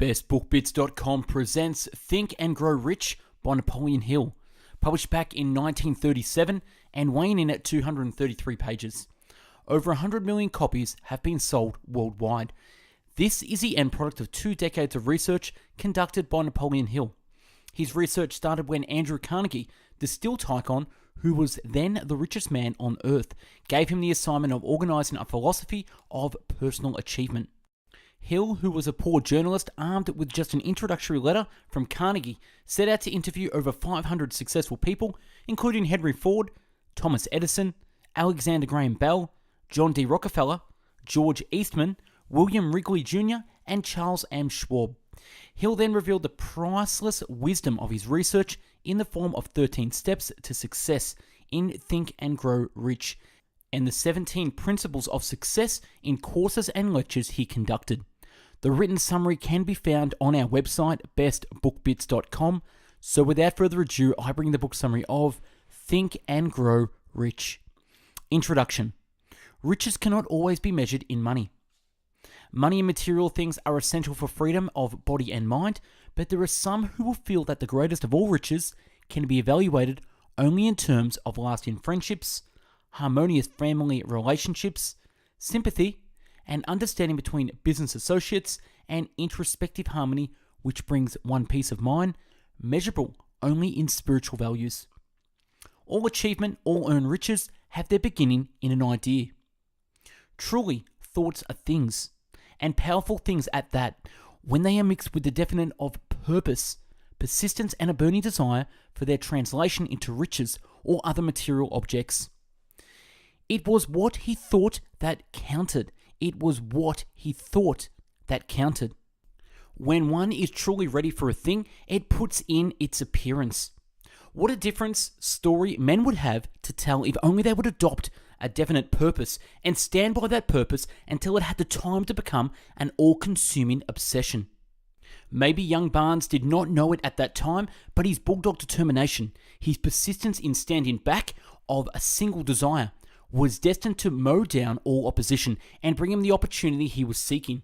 bestbookbits.com presents Think and Grow Rich by Napoleon Hill, published back in 1937 and weighing in at 233 pages. Over 100 million copies have been sold worldwide. This is the end product of 2 decades of research conducted by Napoleon Hill. His research started when Andrew Carnegie, the steel tycoon, who was then the richest man on earth, gave him the assignment of organizing a philosophy of personal achievement. Hill, who was a poor journalist armed with just an introductory letter from Carnegie, set out to interview over 500 successful people, including Henry Ford, Thomas Edison, Alexander Graham Bell, John D. Rockefeller, George Eastman, William Wrigley Jr., and Charles M. Schwab. Hill then revealed the priceless wisdom of his research in the form of 13 steps to success in Think and Grow Rich, and the 17 principles of success in courses and lectures he conducted. The written summary can be found on our website, bestbookbits.com. So without further ado, I bring the book summary of Think and Grow Rich. Introduction. Riches cannot always be measured in money. Money and material things are essential for freedom of body and mind, but there are some who will feel that the greatest of all riches can be evaluated only in terms of lasting friendships, harmonious family relationships, sympathy, and understanding between business associates, and introspective harmony, which brings one peace of mind, measurable only in spiritual values. All achievement, all earned riches have their beginning in an idea. Truly, thoughts are things, and powerful things at that, when they are mixed with the definite of purpose, persistence, and a burning desire for their translation into riches or other material objects. It was what he thought that counted. It was what he thought that counted. When one is truly ready for a thing, it puts in its appearance. What a difference story men would have to tell if only they would adopt a definite purpose and stand by that purpose until it had the time to become an all-consuming obsession. Maybe young Barnes did not know it at that time, but his bulldog determination, his persistence in standing back of a single desire, was destined to mow down all opposition and bring him the opportunity he was seeking.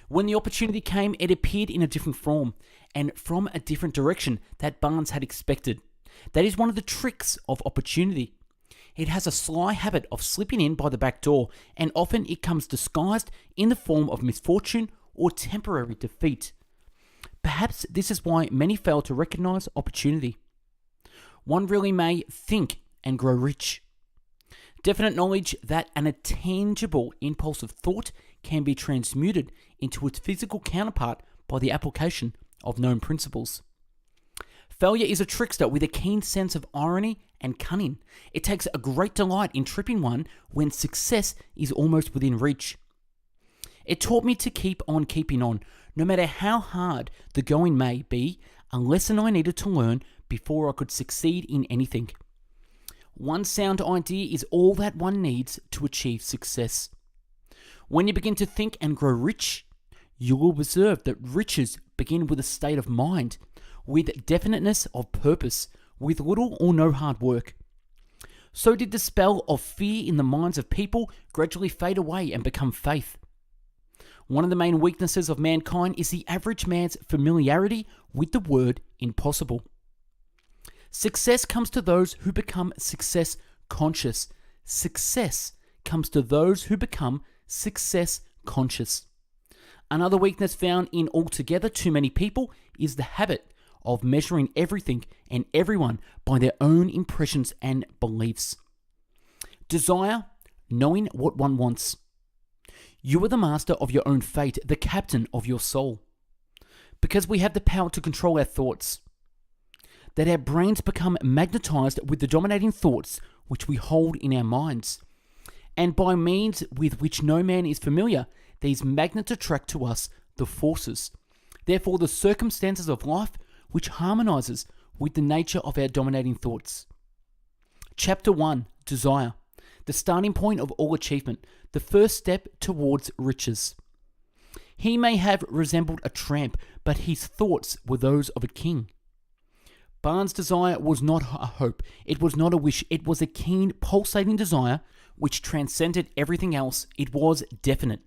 When the opportunity came, it appeared in a different form and from a different direction that Barnes had expected. That is one of the tricks of opportunity. It has a sly habit of slipping in by the back door, and often it comes disguised in the form of misfortune or temporary defeat. Perhaps this is why many fail to recognize opportunity. One really may think and grow rich. Definite knowledge that an attainable impulse of thought can be transmuted into its physical counterpart by the application of known principles. Failure is a trickster with a keen sense of irony and cunning. It takes a great delight in tripping one when success is almost within reach. It taught me to keep on keeping on, no matter how hard the going may be, a lesson I needed to learn before I could succeed in anything. One sound idea is all that one needs to achieve success. When you begin to think and grow rich, you will observe that riches begin with a state of mind, with definiteness of purpose, with little or no hard work. So did the spell of fear in the minds of people gradually fade away and become faith. One of the main weaknesses of mankind is the average man's familiarity with the word impossible. Success comes to those who become success conscious. Success comes to those who become success conscious. Another weakness found in altogether too many people is the habit of measuring everything and everyone by their own impressions and beliefs. Desire, knowing what one wants. You are the master of your own fate, the captain of your soul. Because we have the power to control our thoughts, that our brains become magnetized with the dominating thoughts which we hold in our minds. And by means with which no man is familiar, these magnets attract to us the forces, therefore the circumstances of life which harmonizes with the nature of our dominating thoughts. Chapter 1, Desire, the starting point of all achievement, the first step towards riches. He may have resembled a tramp, but his thoughts were those of a king. Barnes' desire was not a hope, it was not a wish, it was a keen, pulsating desire which transcended everything else. It was definite.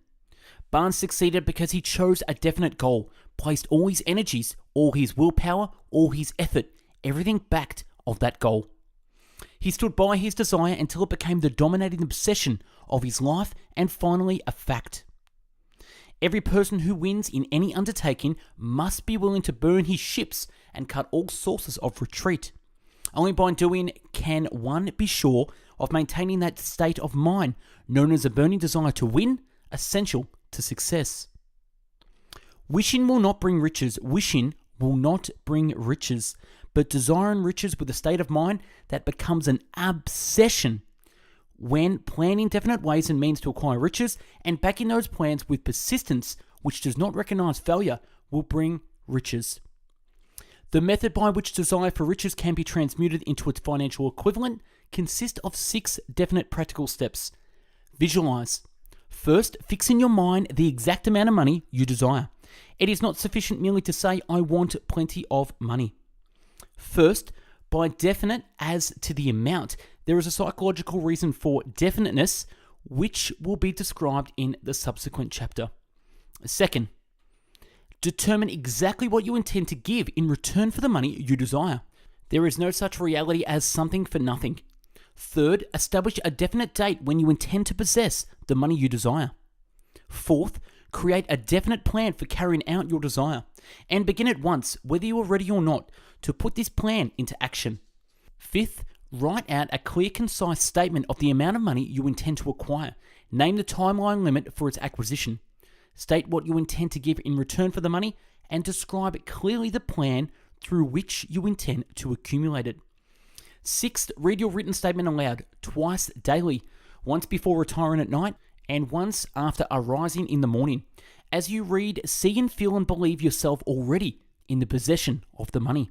Barnes succeeded because he chose a definite goal, placed all his energies, all his willpower, all his effort, everything backed of that goal. He stood by his desire until it became the dominating obsession of his life and finally a fact. Every person who wins in any undertaking must be willing to burn his ships and cut all sources of retreat. Only by doing can one be sure of maintaining that state of mind known as a burning desire to win, essential to success. Wishing will not bring riches. Wishing will not bring riches. But desiring riches with a state of mind that becomes an obsession when planning definite ways and means to acquire riches and backing those plans with persistence, which does not recognize failure, will bring riches. The method by which desire for riches can be transmuted into its financial equivalent consists of 6 definite practical steps. Visualize. First, fix in your mind the exact amount of money you desire. It is not sufficient merely to say, I want plenty of money. First, by definite as to the amount, there is a psychological reason for definiteness, which will be described in the subsequent chapter. Second, determine exactly what you intend to give in return for the money you desire. There is no such reality as something for nothing. Third, establish a definite date when you intend to possess the money you desire. Fourth, create a definite plan for carrying out your desire, and begin at once, whether you are ready or not, to put this plan into action. Fifth, write out a clear, concise statement of the amount of money you intend to acquire. Name the timeline limit for its acquisition. State what you intend to give in return for the money, and describe clearly the plan through which you intend to accumulate it. Sixth, read your written statement aloud twice daily, once before retiring at night and once after arising in the morning. As you read, see and feel and believe yourself already in the possession of the money.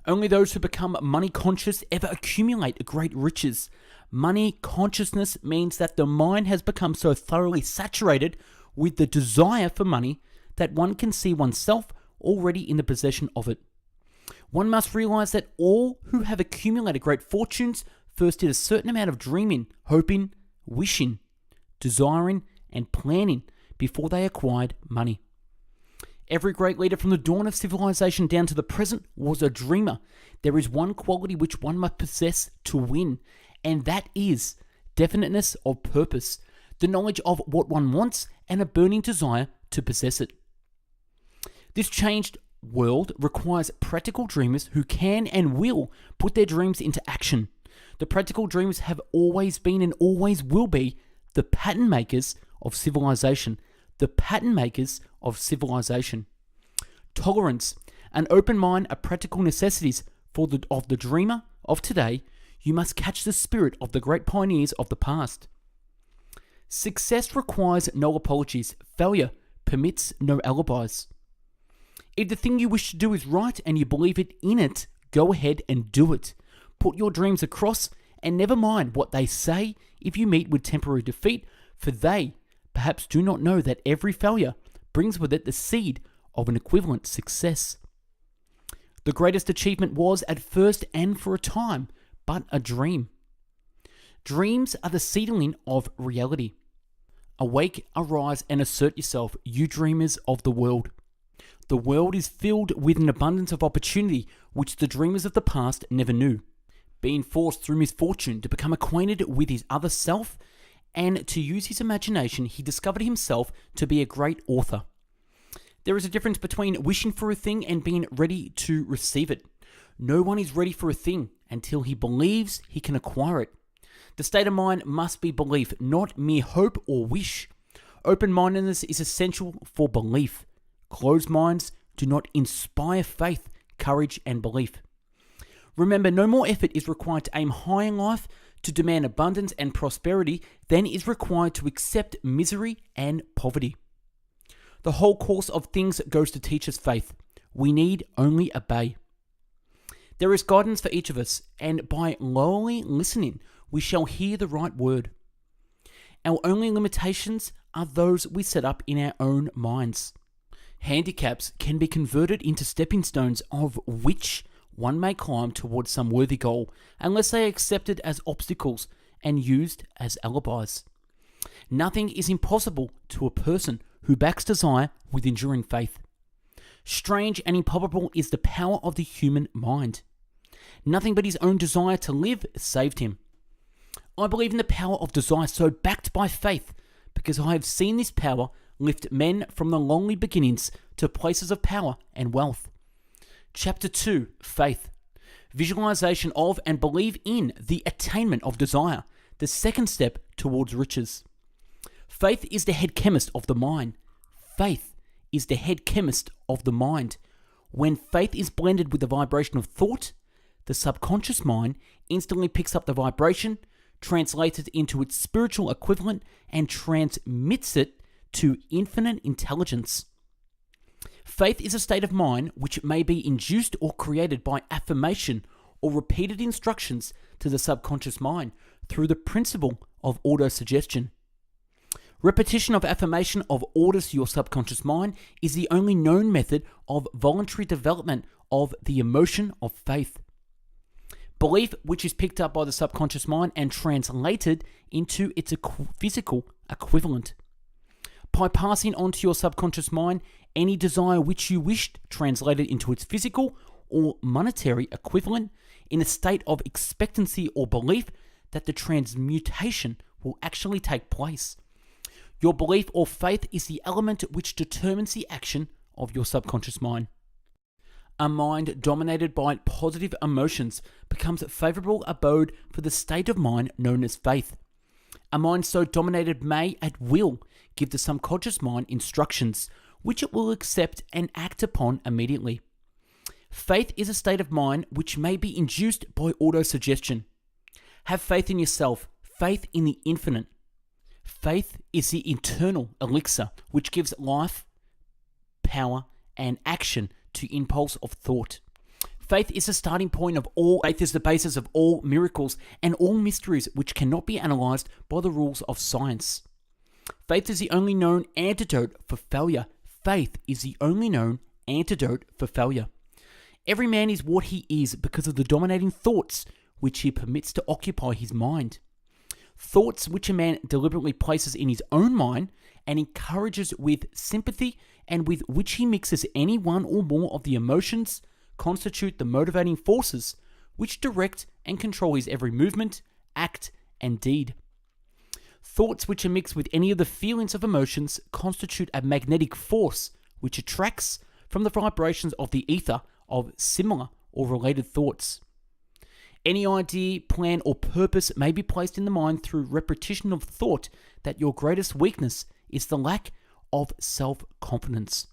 Only those who become money conscious ever accumulate great riches. Money consciousness means that the mind has become so thoroughly saturated with the desire for money that one can see oneself already in the possession of it. One must realize that all who have accumulated great fortunes first did a certain amount of dreaming, hoping, wishing, desiring, and planning before they acquired money. Every great leader from the dawn of civilization down to the present was a dreamer. There is one quality which one must possess to win, and that is definiteness of purpose, the knowledge of what one wants, and a burning desire to possess it. This changed world requires practical dreamers who can and will put their dreams into action. The practical dreamers have always been and always will be the pattern makers of civilization. The pattern makers of civilization. Tolerance, an open mind are practical necessities of the dreamer of today. You must catch the spirit of the great pioneers of the past. Success requires no apologies. Failure permits no alibis. If the thing you wish to do is right and you believe in it, go ahead and do it. Put your dreams across and never mind what they say if you meet with temporary defeat, for they perhaps do not know that every failure brings with it the seed of an equivalent success. The greatest achievement was, at first and for a time, but a dream. Dreams are the seedling of reality. Awake, arise, and assert yourself, you dreamers of the world. The world is filled with an abundance of opportunity which the dreamers of the past never knew. Being forced through misfortune to become acquainted with his other self and to use his imagination, he discovered himself to be a great author. There is a difference between wishing for a thing and being ready to receive it. No one is ready for a thing until he believes he can acquire it. The state of mind must be belief, not mere hope or wish. Open-mindedness is essential for belief. Closed minds do not inspire faith, courage, and belief. Remember, no more effort is required to aim high in life, to demand abundance and prosperity, than is required to accept misery and poverty. The whole course of things goes to teach us faith. We need only obey. There is guidance for each of us, and by lowly listening, we shall hear the right word. Our only limitations are those we set up in our own minds. Handicaps can be converted into stepping stones of which one may climb towards some worthy goal, unless they are accepted as obstacles and used as alibis. Nothing is impossible to a person who backs desire with enduring faith. Strange and improbable is the power of the human mind. Nothing but his own desire to live saved him. I believe in the power of desire so backed by faith because I have seen this power lift men from the lonely beginnings to places of power and wealth. Chapter 2, Faith. Visualization of and believe in the attainment of desire, the second step towards riches. Faith is the head chemist of the mind. Faith is the head chemist of the mind. When faith is blended with the vibration of thought, the subconscious mind instantly picks up the vibration, translates it into its spiritual equivalent, and transmits it to infinite intelligence. Faith is a state of mind which may be induced or created by affirmation or repeated instructions to the subconscious mind through the principle of autosuggestion. Repetition of affirmation of orders to your subconscious mind is the only known method of voluntary development of the emotion of faith. Belief, which is picked up by the subconscious mind and translated into its physical equivalent. By passing on to your subconscious mind any desire which you wished translated into its physical or monetary equivalent in a state of expectancy or belief that the transmutation will actually take place. Your belief or faith is the element which determines the action of your subconscious mind. A mind dominated by positive emotions becomes a favorable abode for the state of mind known as faith. A mind so dominated may, at will, give the subconscious mind instructions, which it will accept and act upon immediately. Faith is a state of mind which may be induced by autosuggestion. Have faith in yourself, faith in the infinite. Faith is the internal elixir which gives life, power, and action to impulse of thought. Faith is the starting point of all. Faith is the basis of all miracles and all mysteries which cannot be analyzed by the rules of science. Faith is the only known antidote for failure. Faith is the only known antidote for failure. Every man is what he is because of the dominating thoughts which he permits to occupy his mind. Thoughts which a man deliberately places in his own mind and encourages with sympathy and with which he mixes any one or more of the emotions constitute the motivating forces which direct and control his every movement, act, and deed. Thoughts which are mixed with any of the feelings of emotions constitute a magnetic force which attracts from the vibrations of the ether of similar or related thoughts. Any idea, plan, or purpose may be placed in the mind through repetition of thought that your greatest weakness is the lack of self-confidence.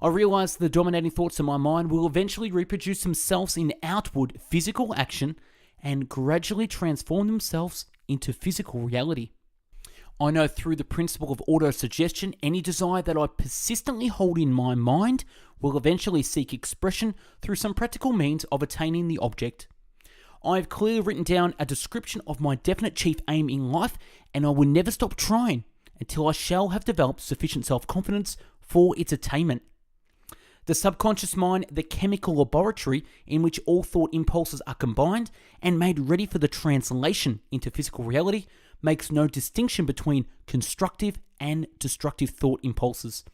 I realize the dominating thoughts in my mind will eventually reproduce themselves in outward physical action and gradually transform themselves into physical reality. I know through the principle of autosuggestion, any desire that I persistently hold in my mind will eventually seek expression through some practical means of attaining the object. I have clearly written down a description of my definite chief aim in life, and I will never stop trying until I shall have developed sufficient self-confidence for its attainment. The subconscious mind, the chemical laboratory in which all thought impulses are combined and made ready for the translation into physical reality, makes no distinction between constructive and destructive thought impulses.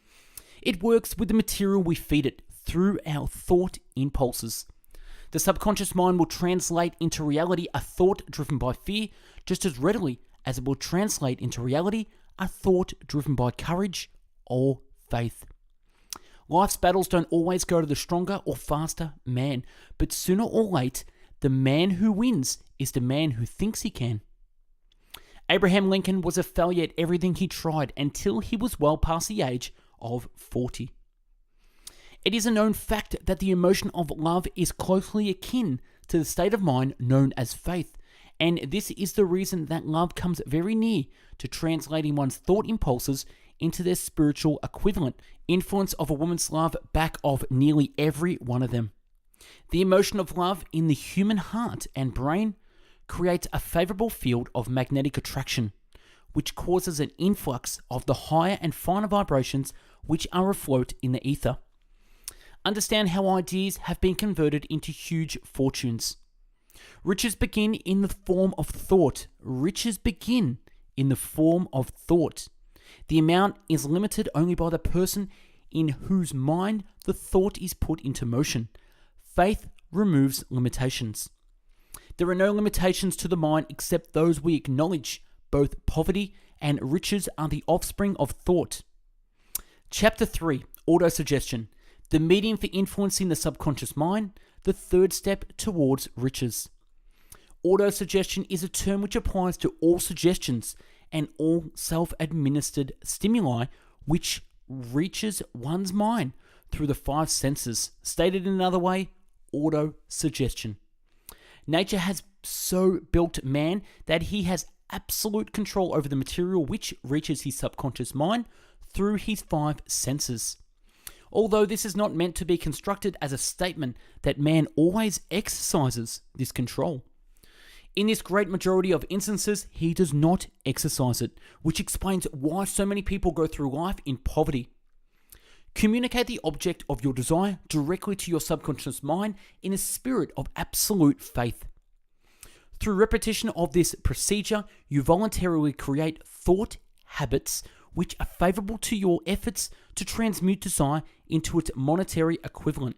It works with the material we feed it through our thought impulses. The subconscious mind will translate into reality a thought driven by fear just as readily as it will translate into reality a thought driven by courage or faith. Life's battles don't always go to the stronger or faster man, but sooner or later, the man who wins is the man who thinks he can. Abraham Lincoln was a failure at everything he tried until he was well past the age of 40. It is a known fact that the emotion of love is closely akin to the state of mind known as faith, and this is the reason that love comes very near to translating one's thought impulses into their spiritual equivalent. Influence of a woman's love back of nearly every one of them. The emotion of love in the human heart and brain creates a favorable field of magnetic attraction, which causes an influx of the higher and finer vibrations which are afloat in the ether. Understand how ideas have been converted into huge fortunes. Riches begin in the form of thought. Riches begin in the form of thought. The amount is limited only by the person in whose mind the thought is put into motion. Faith removes limitations. There are no limitations to the mind except those we acknowledge. Both poverty and riches are the offspring of thought. Chapter 3, Autosuggestion, the medium for influencing the subconscious mind, the third step towards riches. Autosuggestion is a term which applies to all suggestions and all self-administered stimuli which reaches one's mind through the five senses. Stated in another way, autosuggestion. Nature has so built man that he has absolute control over the material which reaches his subconscious mind through his five senses. Although this is not meant to be constructed as a statement that man always exercises this control. In this great majority of instances, he does not exercise it, which explains why so many people go through life in poverty. Communicate the object of your desire directly to your subconscious mind in a spirit of absolute faith. Through repetition of this procedure, you voluntarily create thought habits which are favorable to your efforts to transmute desire into its monetary equivalent.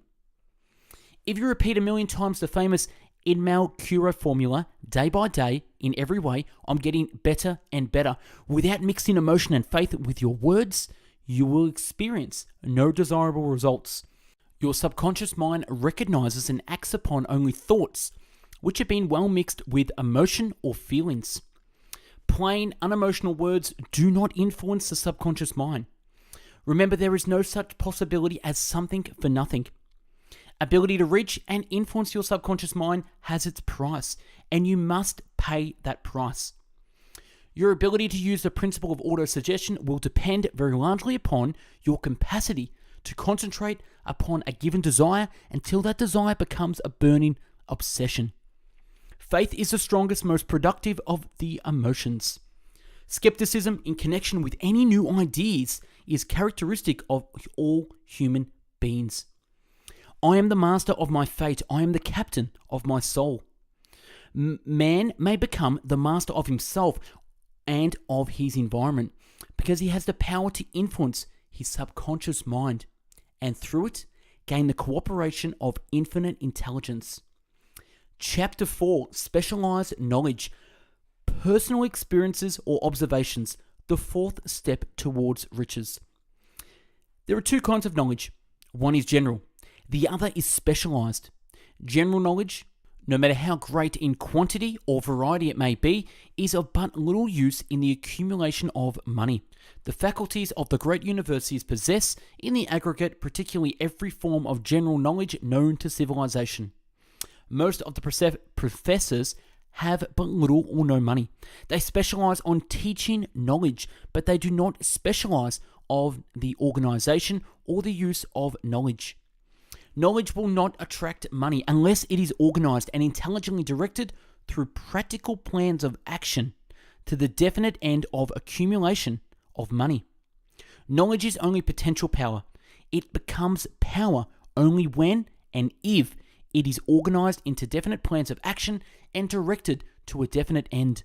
If you repeat 1,000,000 times the famous Inmal Cura formula day by day in every way, I'm getting better and better, without mixing emotion and faith with your words, you will experience no desirable results. Your subconscious mind recognizes and acts upon only thoughts which have been well mixed with emotion or feelings. Plain, unemotional words do not influence the subconscious mind. Remember, there is no such possibility as something for nothing. Ability to reach and influence your subconscious mind has its price, and you must pay that price. Your ability to use the principle of autosuggestion will depend very largely upon your capacity to concentrate upon a given desire until that desire becomes a burning obsession. Faith is the strongest, most productive of the emotions. Skepticism in connection with any new ideas is characteristic of all human beings. I am the master of my fate. I am the captain of my soul. Man may become the master of himself and of his environment because he has the power to influence his subconscious mind and through it gain the cooperation of infinite intelligence. Chapter 4, Specialized Knowledge, Personal Experiences or Observations, the fourth step towards riches. There are two kinds of knowledge. One is general. The other is specialized. General knowledge, no matter how great in quantity or variety it may be, is of but little use in the accumulation of money. The faculties of the great universities possess, in the aggregate, particularly every form of general knowledge known to civilization. Most of the professors have but little or no money. They specialize on teaching knowledge, but they do not specialize of the organization or the use of knowledge. Knowledge will not attract money unless it is organized and intelligently directed through practical plans of action to the definite end of accumulation of money. Knowledge is only potential power. It becomes power only when and if it is organized into definite plans of action and directed to a definite end.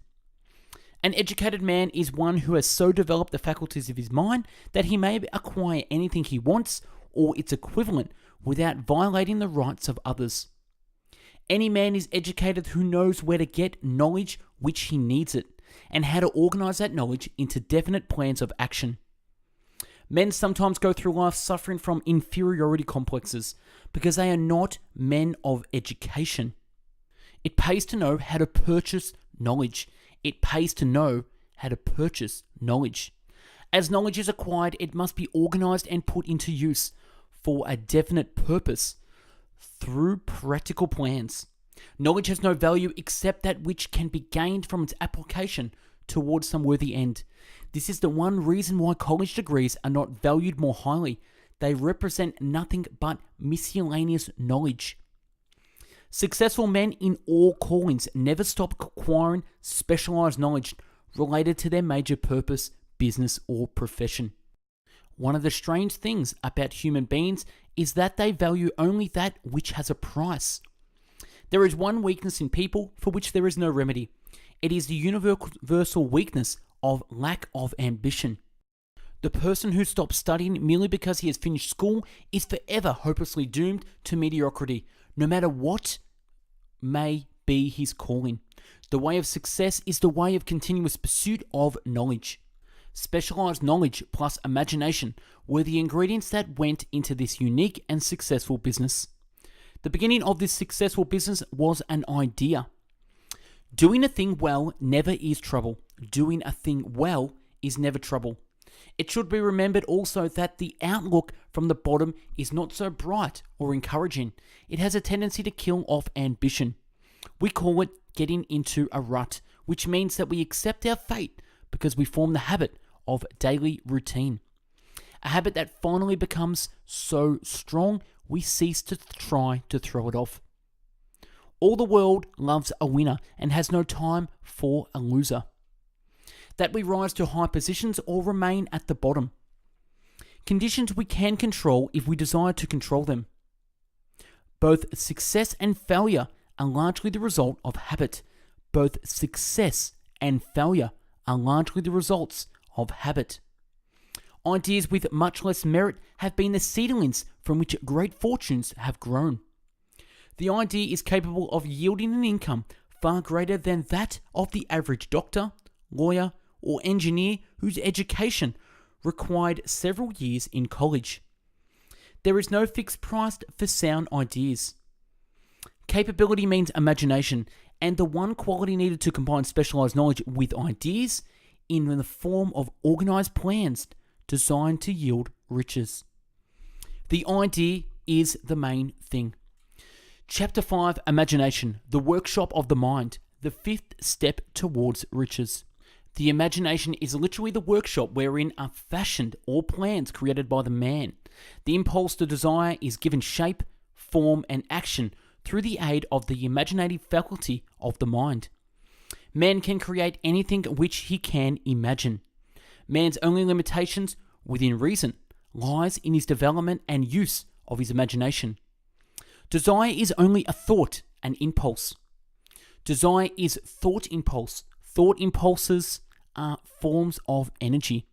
An educated man is one who has so developed the faculties of his mind that he may acquire anything he wants or its equivalent without violating the rights of others. Any man is educated who knows where to get knowledge which he needs it, and how to organize that knowledge into definite plans of action. Men sometimes go through life suffering from inferiority complexes because they are not men of education. It pays to know how to purchase knowledge. It pays to know how to purchase knowledge. As knowledge is acquired, it must be organized and put into use for a definite purpose through practical plans. Knowledge has no value except that which can be gained from its application towards some worthy end. This is the one reason why college degrees are not valued more highly. They represent nothing but miscellaneous knowledge. Successful men in all callings never stop acquiring specialized knowledge related to their major purpose, business, or profession. One of the strange things about human beings is that they value only that which has a price. There is one weakness in people for which there is no remedy. It is the universal weakness of lack of ambition. The person who stops studying merely because he has finished school is forever hopelessly doomed to mediocrity, no matter what may be his calling. The way of success is the way of continuous pursuit of knowledge. Specialized knowledge plus imagination were the ingredients that went into this unique and successful business. The beginning of this successful business was an idea. Doing a thing well never is trouble. Doing a thing well is never trouble. It should be remembered also that the outlook from the bottom is not so bright or encouraging. It has a tendency to kill off ambition. We call it getting into a rut, which means that we accept our fate because we form the habit of daily routine. A habit that finally becomes so strong we cease to try to throw it off. All the world loves a winner and has no time for a loser. That we rise to high positions or remain at the bottom. Conditions we can control if we desire to control them. Both success and failure are largely the result of habit. Both success and failure are largely the results of habit. Ideas with much less merit have been the seedlings from which great fortunes have grown. The idea is capable of yielding an income far greater than that of the average doctor, lawyer, or engineer whose education required several years in college. There is no fixed price for sound ideas. Capability means imagination, and the one quality needed to combine specialized knowledge with ideas in the form of organized plans designed to yield riches. The idea is the main thing. Chapter 5, Imagination, the workshop of the mind, the fifth step towards riches. The imagination is literally the workshop wherein are fashioned all plans created by the man. The impulse to desire is given shape, form, and action through the aid of the imaginative faculty of the mind. Man can create anything which he can imagine. Man's only limitations, within reason, lies in his development and use of his imagination. Desire is only a thought, an impulse. Desire is thought impulse. Thought impulses are forms of energy.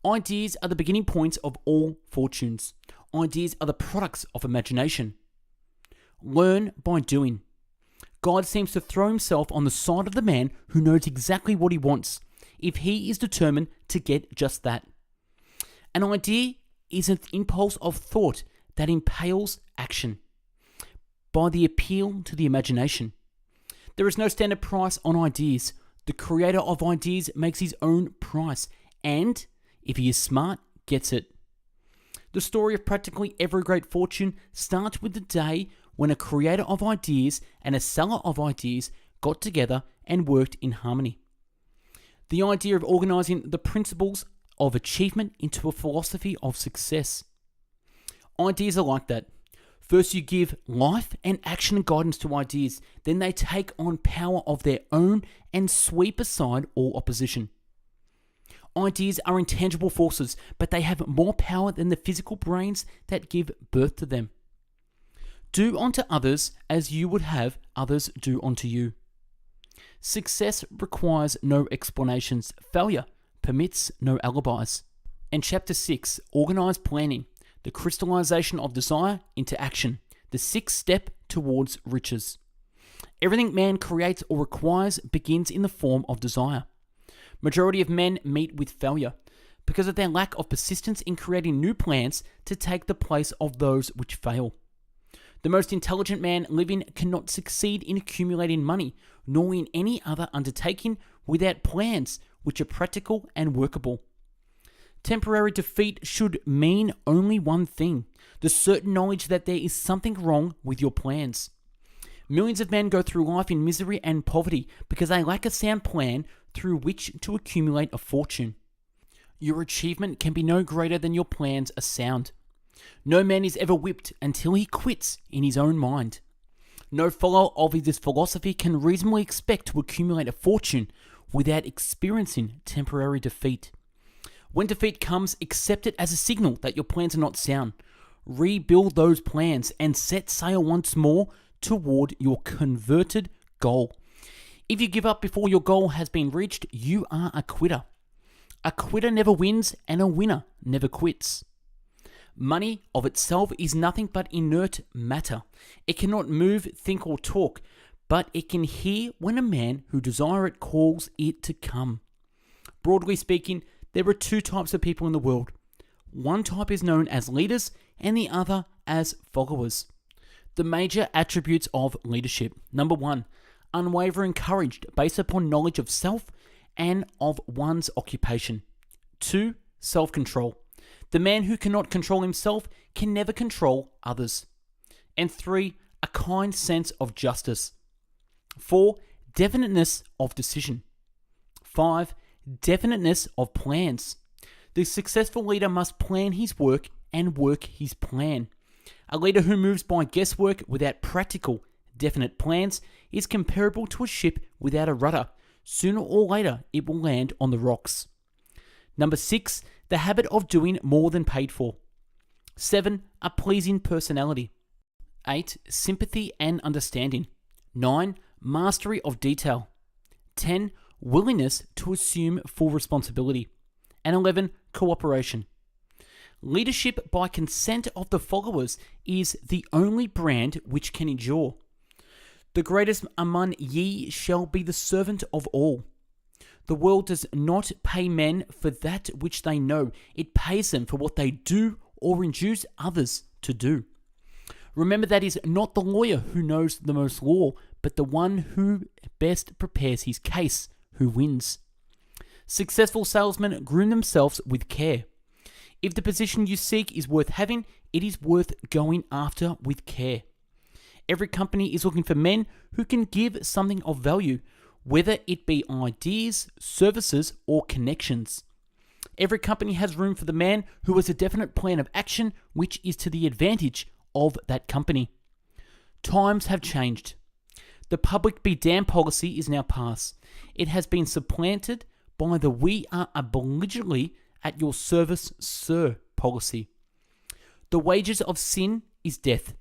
Ideas are the beginning points of all fortunes. Ideas are the products of imagination. Learn by doing. God seems to throw himself on the side of the man who knows exactly what he wants, if he is determined to get just that. An idea is an impulse of thought that impels action by the appeal to the imagination. There is no standard price on ideas. The creator of ideas makes his own price, and if he is smart, gets it. The story of practically every great fortune starts with the day when a creator of ideas and a seller of ideas got together and worked in harmony. The idea of organizing the principles of achievement into a philosophy of success. Ideas are like that. First you give life and action and guidance to ideas, then they take on power of their own and sweep aside all opposition. Ideas are intangible forces, but they have more power than the physical brains that give birth to them. Do unto others as you would have others do unto you. Success requires no explanations. Failure permits no alibis. And Chapter 6, Organized Planning, the crystallization of desire into action, the sixth step towards riches. Everything man creates or requires begins in the form of desire. Majority of men meet with failure because of their lack of persistence in creating new plans to take the place of those which fail. The most intelligent man living cannot succeed in accumulating money, nor in any other undertaking without plans which are practical and workable. Temporary defeat should mean only one thing: the certain knowledge that there is something wrong with your plans. Millions of men go through life in misery and poverty because they lack a sound plan through which to accumulate a fortune. Your achievement can be no greater than your plans are sound. No man is ever whipped until he quits in his own mind. No follower of this philosophy can reasonably expect to accumulate a fortune without experiencing temporary defeat. When defeat comes, accept it as a signal that your plans are not sound. Rebuild those plans and set sail once more toward your converted goal. If you give up before your goal has been reached, you are a quitter. A quitter never wins, and a winner never quits. Money of itself is nothing but inert matter. It cannot move, think, or talk, but it can hear when a man who desires it calls it to come. Broadly speaking, there are two types of people in the world. One type is known as leaders, and the other as followers. The major attributes of leadership. Number 1, unwavering courage based upon knowledge of self and of one's occupation. 2, self-control. The man who cannot control himself can never control others. And 3, a kind sense of justice. 4, definiteness of decision. 5, definiteness of plans. The successful leader must plan his work and work his plan. A leader who moves by guesswork without practical, definite plans is comparable to a ship without a rudder. Sooner or later, it will land on the rocks. Number 6, the habit of doing more than paid for. 7, a pleasing personality. 8, sympathy and understanding. 9, mastery of detail. 10, willingness to assume full responsibility. And 11, cooperation. Leadership by consent of the followers is the only brand which can endure. The greatest among ye shall be the servant of all. The world does not pay men for that which they know. It pays them for what they do or induce others to do. Remember that it is not the lawyer who knows the most law, but the one who best prepares his case who wins. Successful salesmen groom themselves with care. If the position you seek is worth having, it is worth going after with care. Every company is looking for men who can give something of value, whether it be ideas, services, or connections. Every company has room for the man who has a definite plan of action which is to the advantage of that company. Times have changed. The public be damned policy is now past. It has been supplanted by the we are obligatory at your service, sir policy. The wages of sin is death.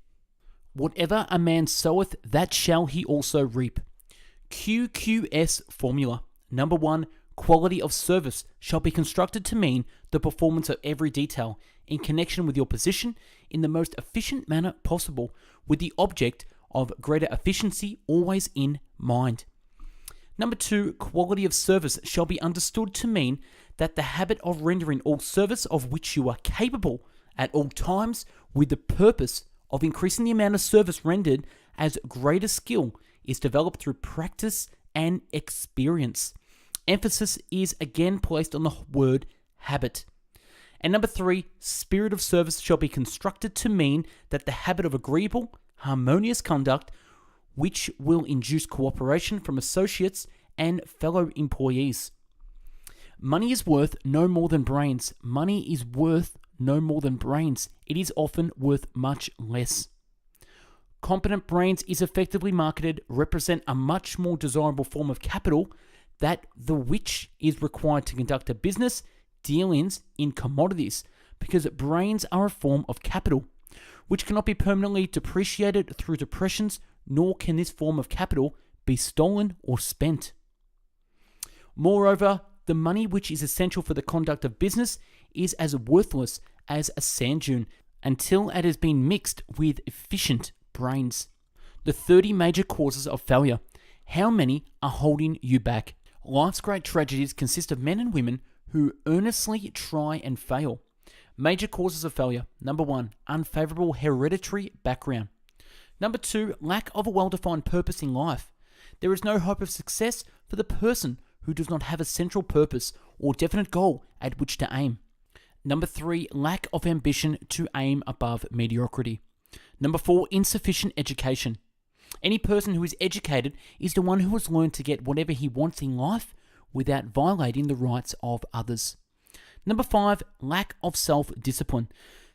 Whatever a man soweth, that shall he also reap. QQS formula. Number 1, quality of service shall be constructed to mean the performance of every detail in connection with your position in the most efficient manner possible, with the object of greater efficiency always in mind. Number 2, quality of service shall be understood to mean that the habit of rendering all service of which you are capable at all times, with the purpose of increasing the amount of service rendered as greater skill, is developed through practice and experience. Emphasis is again placed on the word habit. And number 3, spirit of service shall be constructed to mean that the habit of agreeable, harmonious conduct which will induce cooperation from associates and fellow employees. Money is worth no more than brains. Money is worth no more than brains. It is often worth much less. Competent brains is effectively marketed represent a much more desirable form of capital that the which is required to conduct a business dealings in commodities, because brains are a form of capital which cannot be permanently depreciated through depressions, nor can this form of capital be stolen or spent. Moreover, the money which is essential for the conduct of business is as worthless as a sand dune until it has been mixed with efficient brains. The 30 major causes of failure. How many are holding you back? Life's great tragedies consist of men and women who earnestly try and fail. Major causes of failure. Number 1, unfavorable hereditary background. Number 2, lack of a well-defined purpose in life. There is no hope of success for the person who does not have a central purpose or definite goal at which to aim. Number 3, lack of ambition to aim above mediocrity. Number 4, insufficient education. Any person who is educated is the one who has learned to get whatever he wants in life without violating the rights of others. Number 5, lack of self-discipline.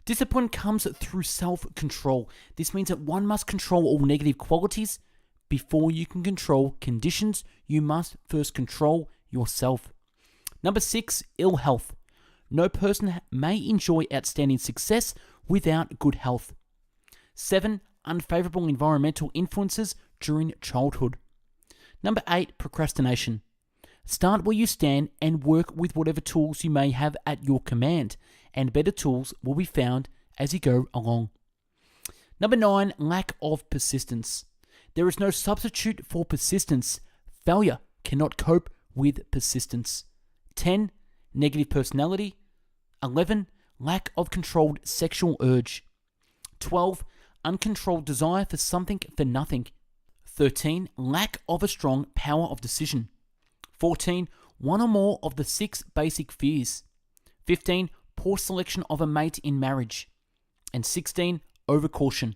Discipline comes through self-control. This means that one must control all negative qualities. Before you can control conditions, you must first control yourself. Number 6, ill health. No person may enjoy outstanding success without good health. 7, unfavorable environmental influences during childhood. Number 8, procrastination. Start where you stand and work with whatever tools you may have at your command, and better tools will be found as you go along. Number 9, lack of persistence. There is no substitute for persistence. Failure cannot cope with persistence. 10, negative personality. 11, lack of controlled sexual urge. 12, uncontrolled desire for something for nothing. 13, lack of a strong power of decision. 14, one or more of the 6 basic fears. 15, poor selection of a mate in marriage. And 16, overcaution.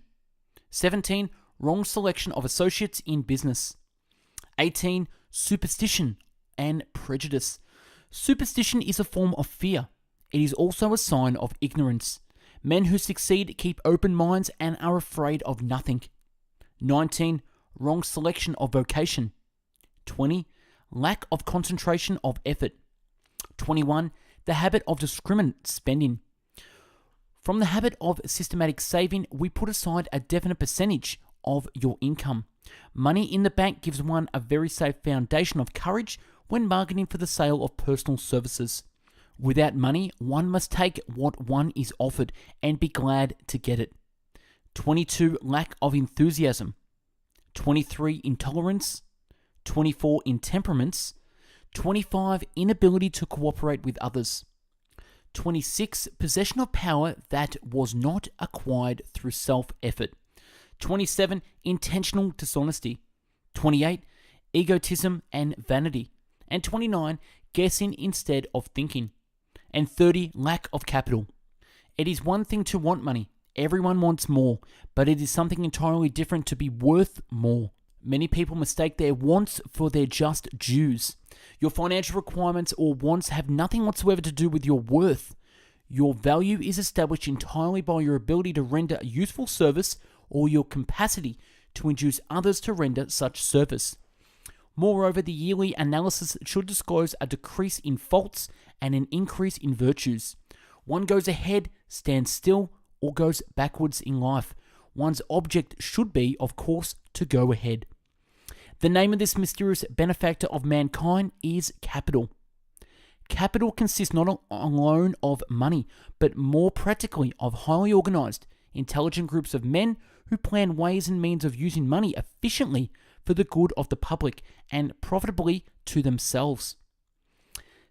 17, wrong selection of associates in business. 18, superstition and prejudice. Superstition is a form of fear. It is also a sign of ignorance. Men who succeed keep open minds and are afraid of nothing. 19, wrong selection of vocation. 20, lack of concentration of effort. 21, the habit of discriminate spending. From the habit of systematic saving, we put aside a definite percentage of your income. Money in the bank gives one a very safe foundation of courage when bargaining for the sale of personal services. Without money, one must take what one is offered and be glad to get it. 22, lack of enthusiasm. 23, intolerance. 24, intemperaments. 25, inability to cooperate with others. 26, possession of power that was not acquired through self-effort. 27, intentional dishonesty. 28, egotism and vanity. And 29, guessing instead of thinking. And 30, lack of capital. It is one thing to want money. Everyone wants more, but it is something entirely different to be worth more. Many people mistake their wants for their just dues. Your financial requirements or wants have nothing whatsoever to do with your worth. Your value is established entirely by your ability to render a useful service or your capacity to induce others to render such service. Moreover, the yearly analysis should disclose a decrease in faults and an increase in virtues. One goes ahead, stands still, or goes backwards in life. One's object should be, of course, to go ahead. The name of this mysterious benefactor of mankind is capital. Capital consists not alone of money, but more practically of highly organized, intelligent groups of men who plan ways and means of using money efficiently for the good of the public and profitably to themselves.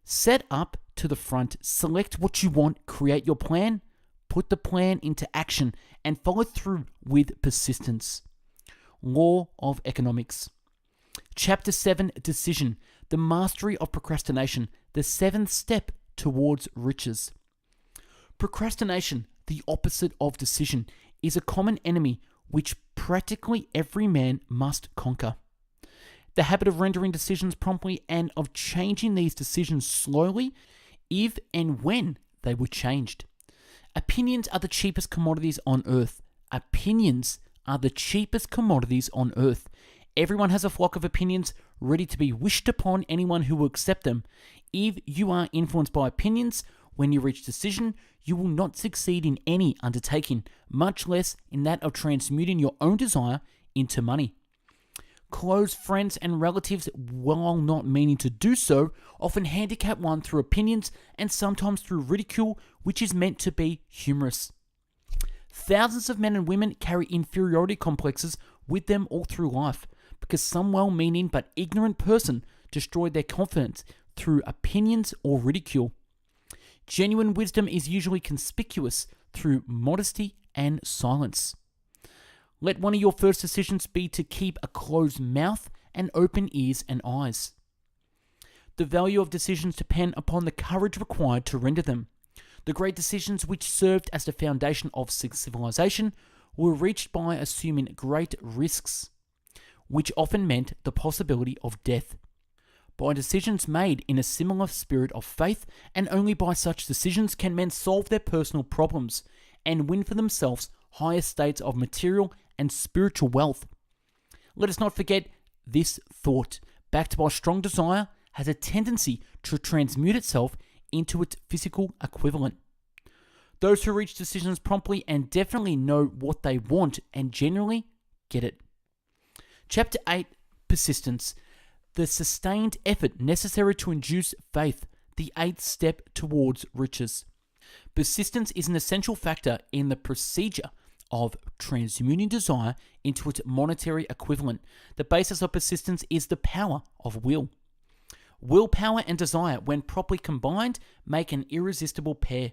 Set up to the front, select what you want, create your plan, put the plan into action, and follow through with persistence. Law of Economics. Chapter 7, Decision, the mastery of procrastination, the 7th step towards riches. Procrastination, the opposite of decision, is a common enemy which practically every man must conquer. The habit of rendering decisions promptly and of changing these decisions slowly, if and when they were changed. Opinions are the cheapest commodities on earth. Opinions are the cheapest commodities on earth. Everyone has a flock of opinions ready to be wished upon anyone who will accept them. If you are influenced by opinions, when you reach decision, you will not succeed in any undertaking, much less in that of transmuting your own desire into money. Close friends and relatives, while not meaning to do so, often handicap one through opinions and sometimes through ridicule, which is meant to be humorous. Thousands of men and women carry inferiority complexes with them all through life, because some well-meaning but ignorant person destroyed their confidence through opinions or ridicule. Genuine wisdom is usually conspicuous through modesty and silence. Let one of your first decisions be to keep a closed mouth and open ears and eyes. The value of decisions depend upon the courage required to render them. The great decisions which served as the foundation of civilization were reached by assuming great risks, which often meant the possibility of death. By decisions made in a similar spirit of faith, and only by such decisions can men solve their personal problems and win for themselves higher states of material and spiritual wealth. Let us not forget this thought, backed by strong desire, has a tendency to transmute itself into its physical equivalent. Those who reach decisions promptly and definitely know what they want and generally get it. Chapter 8, Persistence. the sustained effort necessary to induce faith, the 8th step towards riches. Persistence is an essential factor in the procedure of transmuting desire into its monetary equivalent. The basis of persistence is the power of will. Willpower and desire, when properly combined, make an irresistible pair.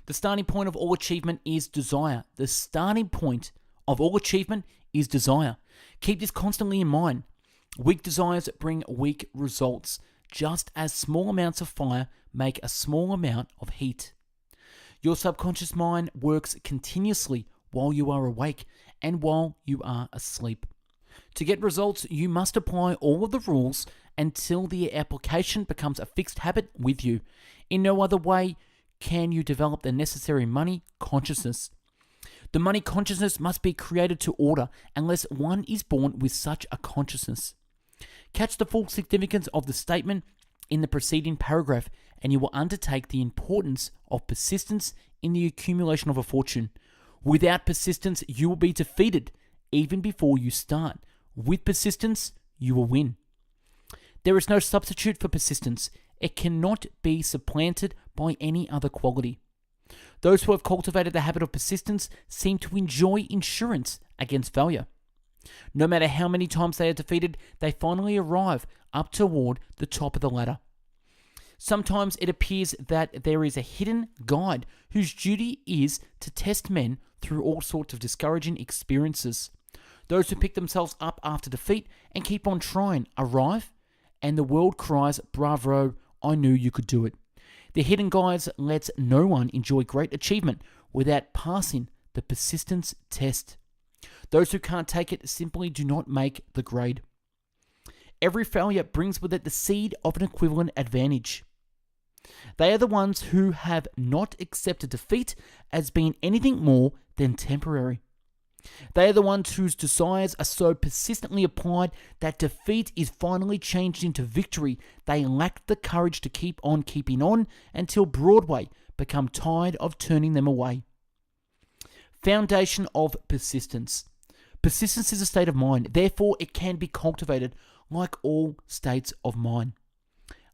The starting point of all achievement is desire. The starting point of all achievement is desire. Keep this constantly in mind. Weak desires bring weak results, just as small amounts of fire make a small amount of heat. Your subconscious mind works continuously while you are awake and while you are asleep. To get results, you must apply all of the rules until the application becomes a fixed habit with you. In no other way can you develop the necessary money consciousness. The money consciousness must be created to order unless one is born with such a consciousness. Catch the full significance of the statement in the preceding paragraph, and you will undertake the importance of persistence in the accumulation of a fortune. Without persistence, you will be defeated even before you start. With persistence, you will win. There is no substitute for persistence. It cannot be supplanted by any other quality. Those who have cultivated the habit of persistence seem to enjoy insurance against failure. No matter how many times they are defeated, they finally arrive up toward the top of the ladder. Sometimes it appears that there is a hidden guide whose duty is to test men through all sorts of discouraging experiences. Those who pick themselves up after defeat and keep on trying arrive, and the world cries, "Bravo, I knew you could do it." The hidden guide lets no one enjoy great achievement without passing the persistence test. Those who can't take it simply do not make the grade. Every failure brings with it the seed of an equivalent advantage. They are the ones who have not accepted defeat as being anything more than temporary. They are the ones whose desires are so persistently applied that defeat is finally changed into victory. They lack the courage to keep on keeping on until Broadway become tired of turning them away. Foundation of persistence. Persistence is a state of mind, therefore it can be cultivated like all states of mind.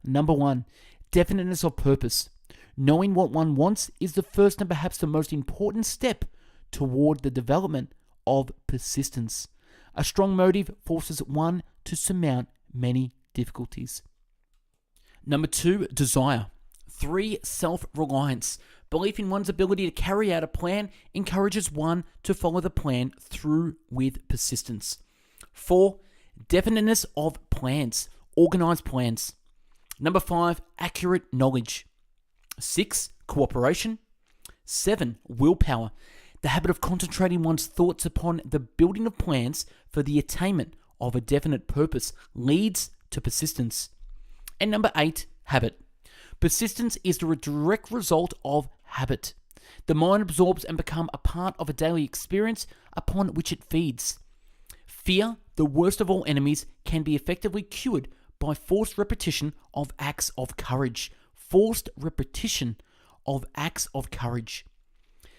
Number 1, definiteness of purpose. Knowing what one wants is the first and perhaps the most important step toward the development of persistence. A strong motive forces one to surmount many difficulties. Number 2, desire. 3, self-reliance. Belief in one's ability to carry out a plan encourages one to follow the plan through with persistence. 4, definiteness of plans. Organized plans. Number 5, accurate knowledge. 6, cooperation. 7, willpower. The habit of concentrating one's thoughts upon the building of plans for the attainment of a definite purpose leads to persistence. And number 8, habit. Persistence is the direct result of habit. The mind absorbs and becomes a part of a daily experience upon which it feeds. Fear, the worst of all enemies, can be effectively cured by forced repetition of acts of courage. Forced repetition of acts of courage.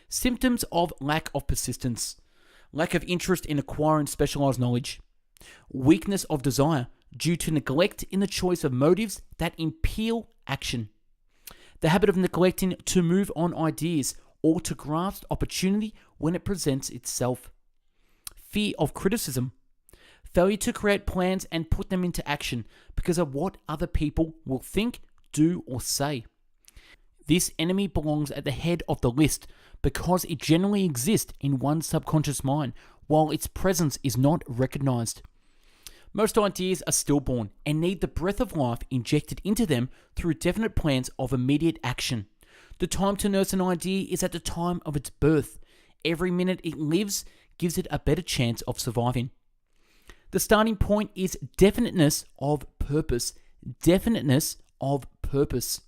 Symptoms of lack of persistence. Lack of interest in acquiring specialized knowledge. Weakness of desire due to neglect in the choice of motives that impel action. The habit of neglecting to move on ideas or to grasp opportunity when it presents itself. Fear of criticism. Failure to create plans and put them into action because of what other people will think, do, or say. This enemy belongs at the head of the list because it generally exists in one's subconscious mind while its presence is not recognized. Most ideas are stillborn and need the breath of life injected into them through definite plans of immediate action. The time to nurse an idea is at the time of its birth. Every minute it lives gives it a better chance of surviving. The starting point is definiteness of purpose. Definiteness of purpose.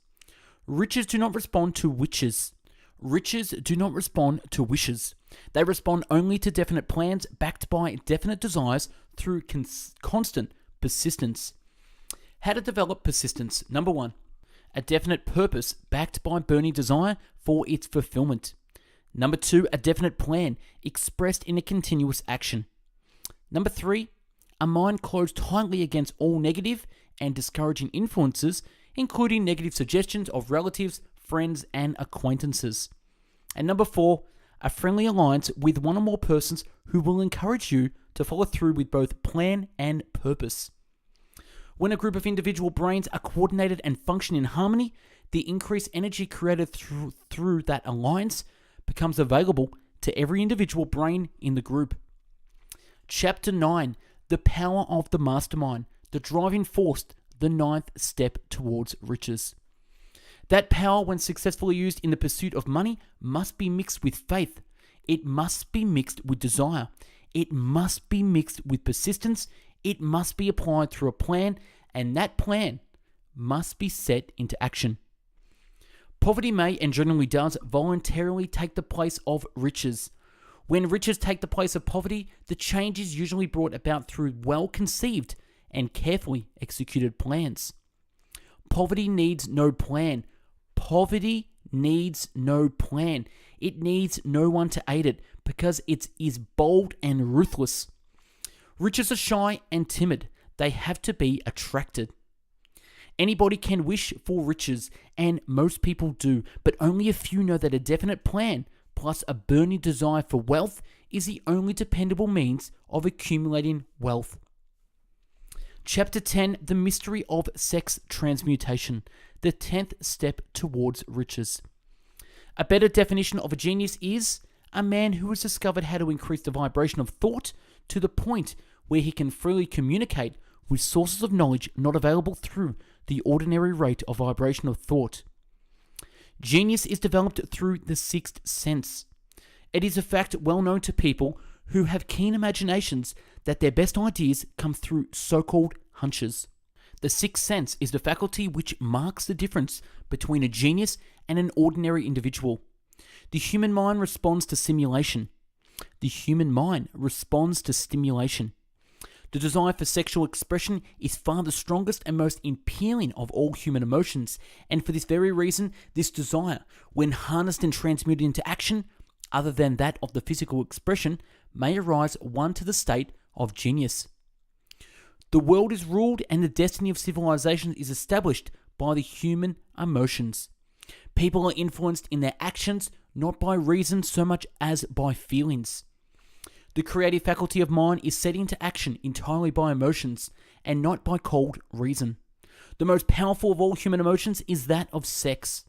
Riches do not respond to witches. Riches do not respond to wishes. They respond only to definite plans backed by definite desires through constant persistence. How to develop persistence. Number 1, a definite purpose backed by burning desire for its fulfillment. Number 2, a definite plan expressed in a continuous action. Number 3, A mind closed tightly against all negative and discouraging influences, including negative suggestions of relatives, friends, and acquaintances. And number 4, a friendly alliance with one or more persons who will encourage you to follow through with both plan and purpose. When a group of individual brains are coordinated and function in harmony, the increased energy created through that alliance becomes available to every individual brain in the group. Chapter 9, the power of the mastermind, the driving force, the 9th step towards riches. That power, when successfully used in the pursuit of money, must be mixed with faith. It must be mixed with desire. It must be mixed with persistence. It must be applied through a plan, and that plan must be set into action. Poverty may, and generally does, voluntarily take the place of riches. When riches take the place of poverty, the change is usually brought about through well-conceived and carefully executed plans. Poverty needs no plan. Poverty needs no plan. It needs no one to aid it because it is bold and ruthless. Riches are shy and timid. They have to be attracted. Anybody can wish for riches, and most people do, but only a few know that a definite plan plus a burning desire for wealth is the only dependable means of accumulating wealth. Chapter 10, the mystery of sex transmutation, the 10th step towards riches. A better definition of a genius is a man who has discovered how to increase the vibration of thought to the point where he can freely communicate with sources of knowledge not available through the ordinary rate of vibration of thought. Genius is developed through the 6th sense. It is a fact well known to people who have keen imaginations that their best ideas come through so-called hunches. The 6th sense is the faculty which marks the difference between a genius and an ordinary individual. The human mind responds to simulation. The human mind responds to stimulation. The desire for sexual expression is far the strongest and most impelling of all human emotions, and for this very reason, this desire, when harnessed and transmuted into action, other than that of the physical expression, may arise one to the state of genius. The world is ruled and the destiny of civilization is established by the human emotions. People are influenced in their actions not by reason so much as by feelings. The creative faculty of mind is set into action entirely by emotions and not by cold reason. The most powerful of all human emotions is that of sex.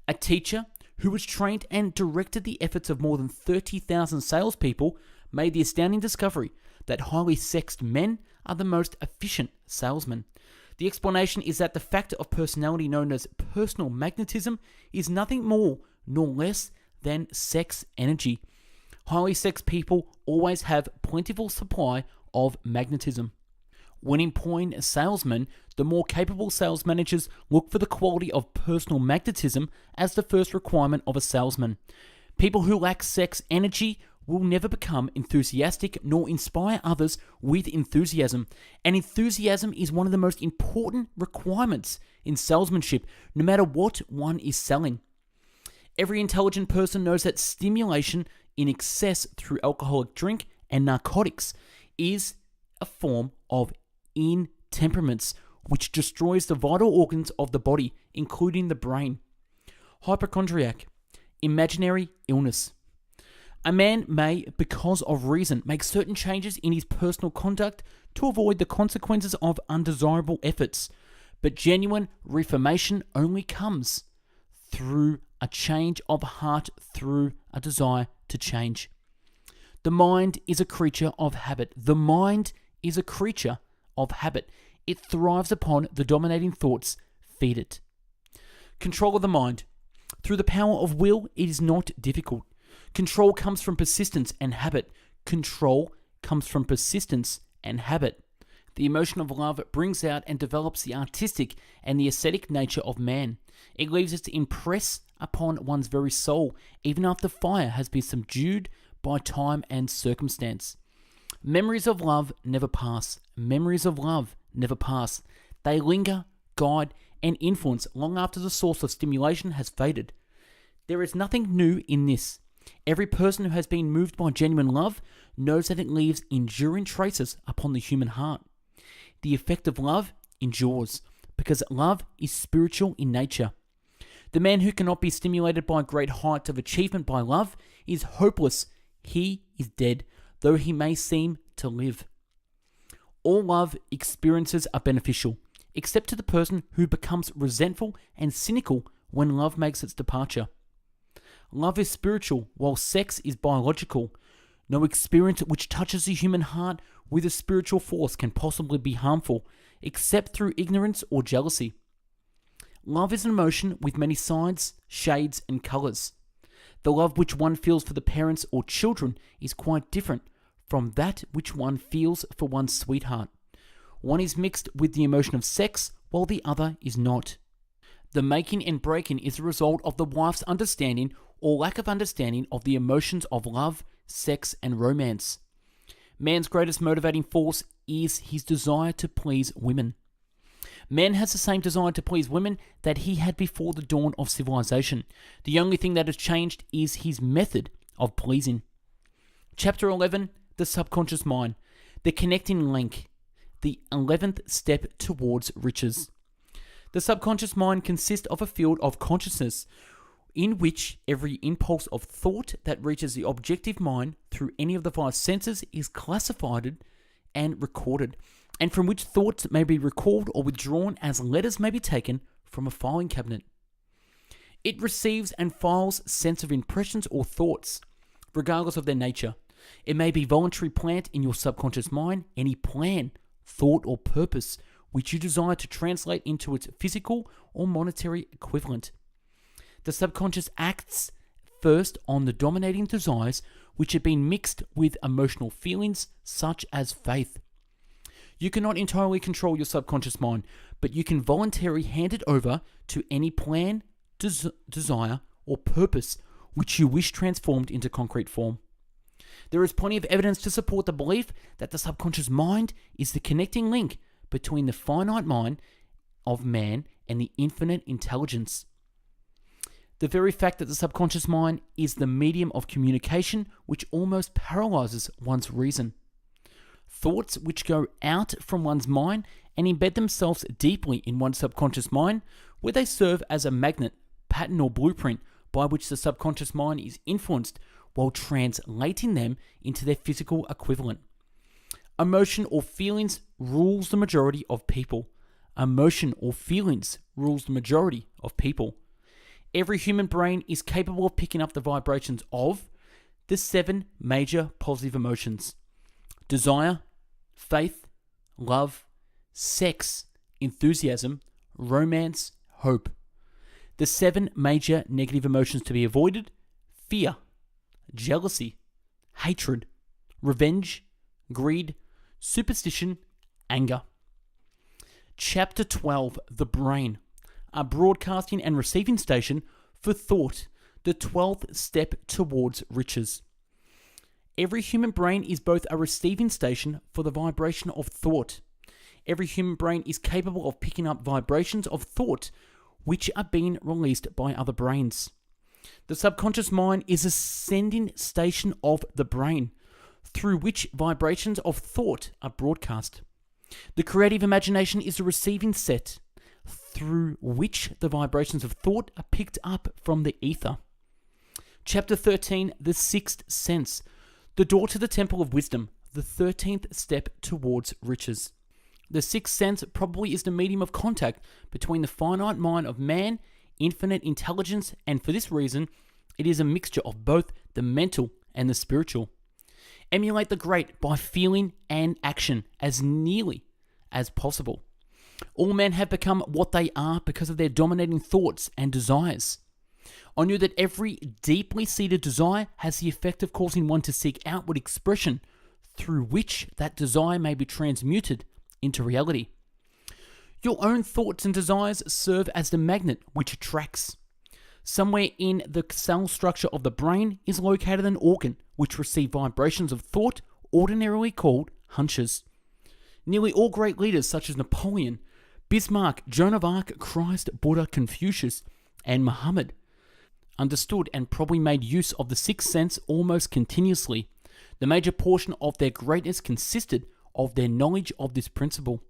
A teacher who was trained and directed the efforts of more than 30,000 salespeople made the astounding discovery that highly sexed men are the most efficient salesmen. The explanation is that the factor of personality known as personal magnetism is nothing more nor less than sex energy. Highly sexed people always have plentiful supply of magnetism. When employing salesmen, the more capable sales managers look for the quality of personal magnetism as the first requirement of a salesman. People who lack sex energy will never become enthusiastic nor inspire others with enthusiasm. And enthusiasm is one of the most important requirements in salesmanship, no matter what one is selling. Every intelligent person knows that stimulation in excess through alcoholic drink and narcotics is a form of intemperance, which destroys the vital organs of the body, including the brain. Hypochondriac, imaginary illness. A man may, because of reason, make certain changes in his personal conduct to avoid the consequences of undesirable efforts, but genuine reformation only comes through a change of heart, through a desire to change. The mind is a creature of habit. The mind is a creature of habit. It thrives upon the dominating thoughts. Feed it. Control of the mind. Through the power of will, it is not difficult. Control comes from persistence and habit. Control comes from persistence and habit. The emotion of love brings out and develops the artistic and the aesthetic nature of man. It leaves us to impress upon one's very soul, even after fire has been subdued by time and circumstance. Memories of love never pass. Memories of love never pass. They linger, guide, and influence long after the source of stimulation has faded. There is nothing new in this. Every person who has been moved by genuine love knows that it leaves enduring traces upon the human heart. The effect of love endures, because love is spiritual in nature. The man who cannot be stimulated by great heights of achievement by love is hopeless. He is dead, though he may seem to live. All love experiences are beneficial, except to the person who becomes resentful and cynical when love makes its departure. Love is spiritual, while sex is biological. No experience which touches the human heart with a spiritual force can possibly be harmful, except through ignorance or jealousy. Love is an emotion with many sides, shades, and colors. The love which one feels for the parents or children is quite different from that which one feels for one's sweetheart. One is mixed with the emotion of sex, while the other is not. The making and breaking is a result of the wife's understanding or lack of understanding of the emotions of love, sex, and romance. Man's greatest motivating force is his desire to please women. Man has the same desire to please women that he had before the dawn of civilization. The only thing that has changed is his method of pleasing. Chapter 11, the subconscious mind, the connecting link, the 11th step towards riches. The subconscious mind consists of a field of consciousness in which every impulse of thought that reaches the objective mind through any of the five senses is classified and recorded, and from which thoughts may be recalled or withdrawn as letters may be taken from a filing cabinet. It receives and files sense of impressions or thoughts, regardless of their nature. It may be voluntary plant in your subconscious mind, any plan, thought, or purpose which you desire to translate into its physical or monetary equivalent. The subconscious acts first on the dominating desires which have been mixed with emotional feelings such as faith. You cannot entirely control your subconscious mind, but you can voluntarily hand it over to any plan, desire, or purpose which you wish transformed into concrete form. There is plenty of evidence to support the belief that the subconscious mind is the connecting link between the finite mind of man and the infinite intelligence. The very fact that the subconscious mind is the medium of communication which almost paralyzes one's reason. Thoughts which go out from one's mind and embed themselves deeply in one's subconscious mind, where they serve as a magnet, pattern, or blueprint by which the subconscious mind is influenced while translating them into their physical equivalent. Emotion or feelings rules the majority of people. Emotion or feelings rules the majority of people. Every human brain is capable of picking up the vibrations of the 7 major positive emotions: desire, faith, love, sex, enthusiasm, romance, hope. The 7 major negative emotions to be avoided: fear, jealousy, hatred, revenge, greed, superstition, anger. Chapter 12, the brain, a broadcasting and receiving station for thought, the 12th step towards riches. Every human brain is both a receiving station for the vibration of thought. Every human brain is capable of picking up vibrations of thought which are being released by other brains. The subconscious mind is a sending station of the brain, through which vibrations of thought are broadcast. The creative imagination is a receiving set, through which the vibrations of thought are picked up from the ether. Chapter 13, the 6th sense, the door to the temple of wisdom, the 13th step towards riches. The 6th sense probably is the medium of contact between the finite mind of man, infinite intelligence, and for this reason, it is a mixture of both the mental and the spiritual. Emulate the great by feeling and action as nearly as possible. All men have become what they are because of their dominating thoughts and desires. I knew that every deeply seated desire has the effect of causing one to seek outward expression through which that desire may be transmuted into reality. Your own thoughts and desires serve as the magnet which attracts. Somewhere in the cell structure of the brain is located an organ which receives vibrations of thought, ordinarily called hunches. Nearly all great leaders such as Napoleon, Bismarck, Joan of Arc, Christ, Buddha, Confucius, and Muhammad understood, and probably made use of the sixth sense almost continuously. The major portion of their greatness consisted of their knowledge of this principle.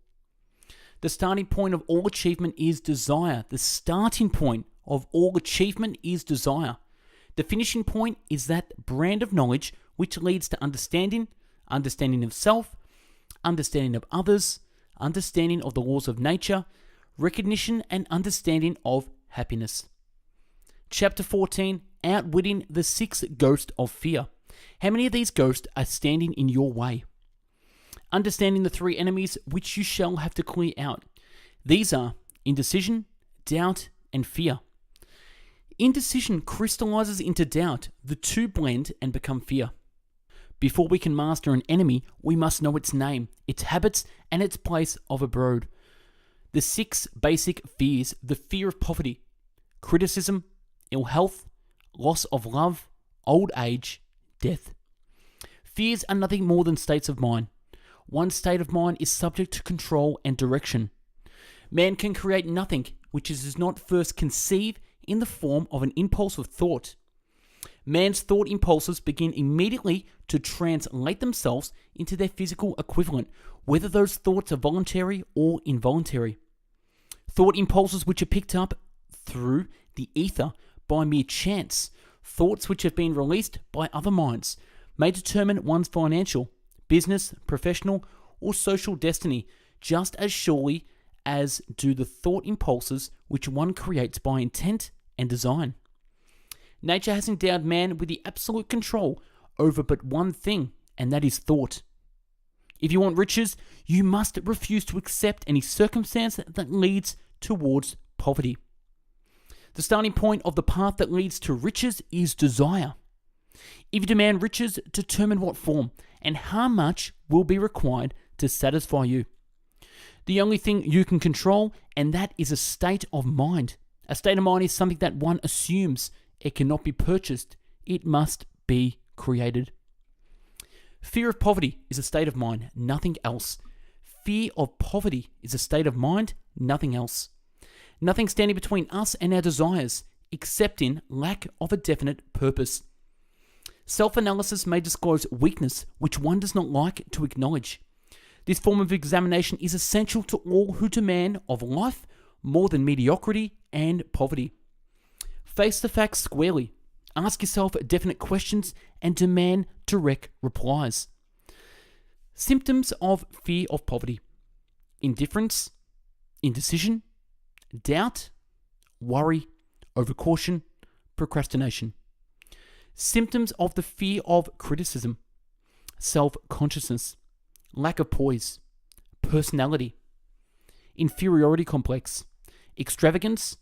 The starting point of all achievement is desire. The starting point of all achievement is desire. The finishing point is that brand of knowledge which leads to understanding of self, understanding of others, understanding of the laws of nature, recognition and understanding of happiness. Chapter 14, Outwitting the Sixth Ghost of Fear. How many of these ghosts are standing in your way? Understanding the three enemies which you shall have to clear out. These are indecision, doubt, and fear. Indecision crystallizes into doubt. The two blend and become fear. Before we can master an enemy, we must know its name, its habits, and its place of abode. The six basic fears: the fear of poverty, criticism, ill health, loss of love, old age, death. Fears are nothing more than states of mind. One state of mind is subject to control and direction. Man can create nothing which it does not first conceive in the form of an impulse of thought. Man's thought impulses begin immediately to translate themselves into their physical equivalent, whether those thoughts are voluntary or involuntary. Thought impulses which are picked up through the ether by mere chance, thoughts which have been released by other minds, may determine one's financial, business, professional, or social destiny just as surely as do the thought impulses which one creates by intent and design. Nature has endowed man with the absolute control over but one thing, and that is thought. If you want riches, you must refuse to accept any circumstance that leads towards poverty. The starting point of the path that leads to riches is desire. If you demand riches, determine what form and how much will be required to satisfy you. The only thing you can control, and that is a state of mind. A state of mind is something that one assumes. It cannot be purchased. It must be created. Fear of poverty is a state of mind, nothing else. Fear of poverty is a state of mind, nothing else. Nothing standing between us and our desires, except in lack of a definite purpose. Self-analysis may disclose weakness which one does not like to acknowledge. This form of examination is essential to all who demand of life more than mediocrity and poverty. Face the facts squarely. Ask yourself definite questions and demand direct replies. Symptoms of fear of poverty: indifference, indecision, doubt, worry, overcaution, procrastination. Symptoms of the fear of criticism: self-consciousness, lack of poise, personality, inferiority complex, extravagance,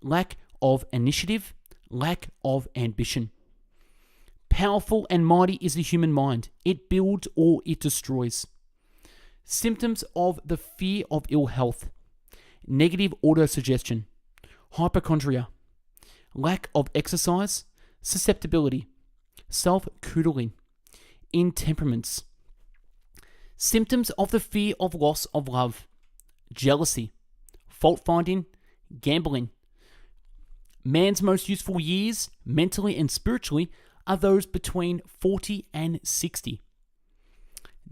lack of initiative, lack of ambition. Powerful and mighty is the human mind. It builds or it destroys. Symptoms of the fear of ill health: negative autosuggestion, hypochondria, lack of exercise, susceptibility, self-coddling, intemperaments. Symptoms of the fear of loss of love: jealousy, fault-finding, gambling. Man's most useful years, mentally and spiritually, are those between 40 and 60.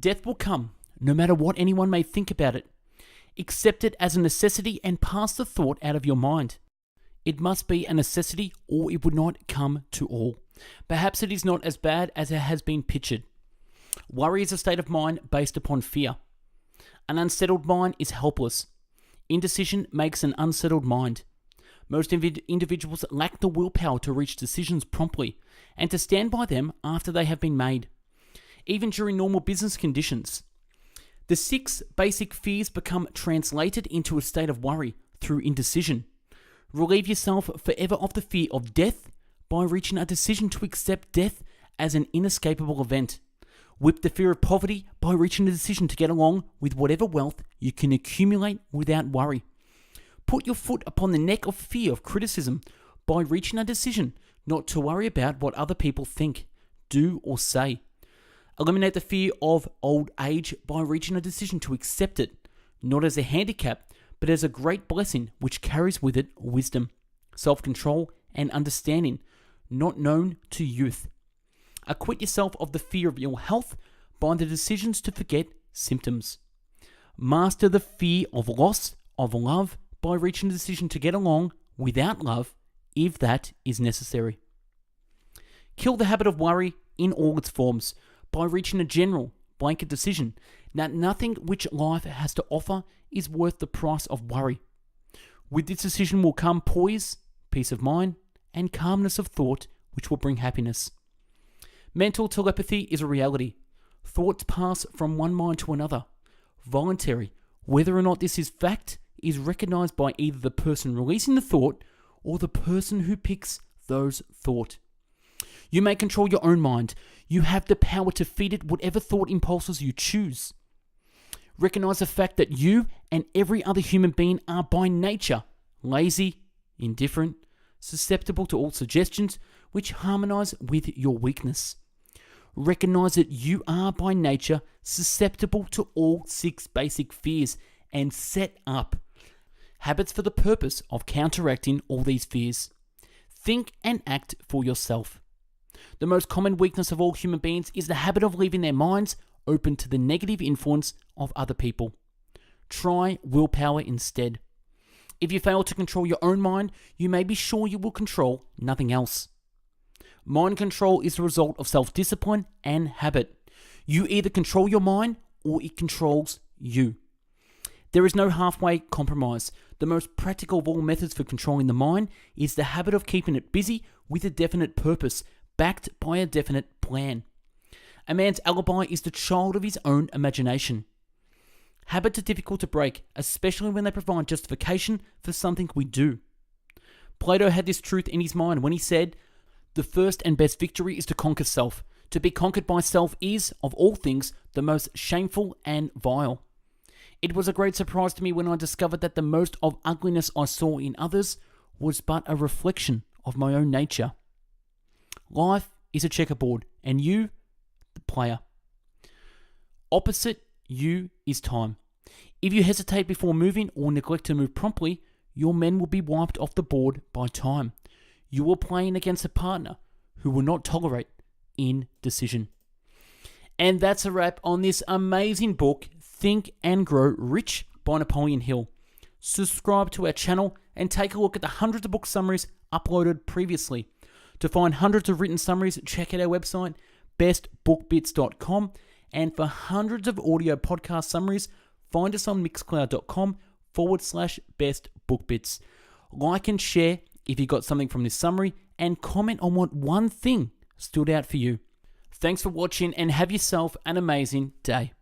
Death will come, no matter what anyone may think about it. Accept it as a necessity and pass the thought out of your mind. It must be a necessity or it would not come to all. Perhaps it is not as bad as it has been pictured. Worry is a state of mind based upon fear. An unsettled mind is helpless. Indecision makes an unsettled mind. Most individuals lack the willpower to reach decisions promptly and to stand by them after they have been made, even during normal business conditions. The 6 basic fears become translated into a state of worry through indecision. Relieve yourself forever of the fear of death by reaching a decision to accept death as an inescapable event. Whip the fear of poverty by reaching a decision to get along with whatever wealth you can accumulate without worry. Put your foot upon the neck of fear of criticism by reaching a decision not to worry about what other people think, do, or say. Eliminate the fear of old age by reaching a decision to accept it, not as a handicap, but as a great blessing which carries with it wisdom, self-control, and understanding, not known to youth. Acquit yourself of the fear of ill health by the decisions to forget symptoms. Master the fear of loss of love by reaching a decision to get along without love if that is necessary. Kill the habit of worry in all its forms by reaching a general blanket decision that nothing which life has to offer is worth the price of worry. With this decision will come poise, peace of mind, and calmness of thought, which will bring happiness. Mental telepathy is a reality. Thoughts pass from one mind to another. Voluntary, whether or not this is fact, is recognized by either the person releasing the thought or the person who picks those thoughts. You may control your own mind. You have the power to feed it whatever thought impulses you choose. Recognize the fact that you and every other human being are by nature lazy, indifferent, susceptible to all suggestions which harmonize with your weakness. Recognize that you are by nature susceptible to all 6 basic fears and set up habits for the purpose of counteracting all these fears. Think and act for yourself. The most common weakness of all human beings is the habit of leaving their minds open to the negative influence of other people. Try willpower instead. If you fail to control your own mind, you may be sure you will control nothing else. Mind control is the result of self-discipline and habit. You either control your mind or it controls you. There is no halfway compromise. The most practical of all methods for controlling the mind is the habit of keeping it busy with a definite purpose, backed by a definite plan. A man's alibi is the child of his own imagination. Habits are difficult to break, especially when they provide justification for something we do. Plato had this truth in his mind when he said, "The first and best victory is to conquer self. To be conquered by self is, of all things, the most shameful and vile." It was a great surprise to me when I discovered that the most of ugliness I saw in others was but a reflection of my own nature. Life is a checkerboard, and you, the player. Opposite you is time. If you hesitate before moving or neglect to move promptly, your men will be wiped off the board by time. You are playing against a partner who will not tolerate indecision. And that's a wrap on this amazing book, Think and Grow Rich by Napoleon Hill. Subscribe to our channel and take a look at the hundreds of book summaries uploaded previously. To find hundreds of written summaries, check out our website, bestbookbits.com. And for hundreds of audio podcast summaries, find us on mixcloud.com/bestbookbits. Like and share if you got something from this summary, and comment on what one thing stood out for you. Thanks for watching and have yourself an amazing day.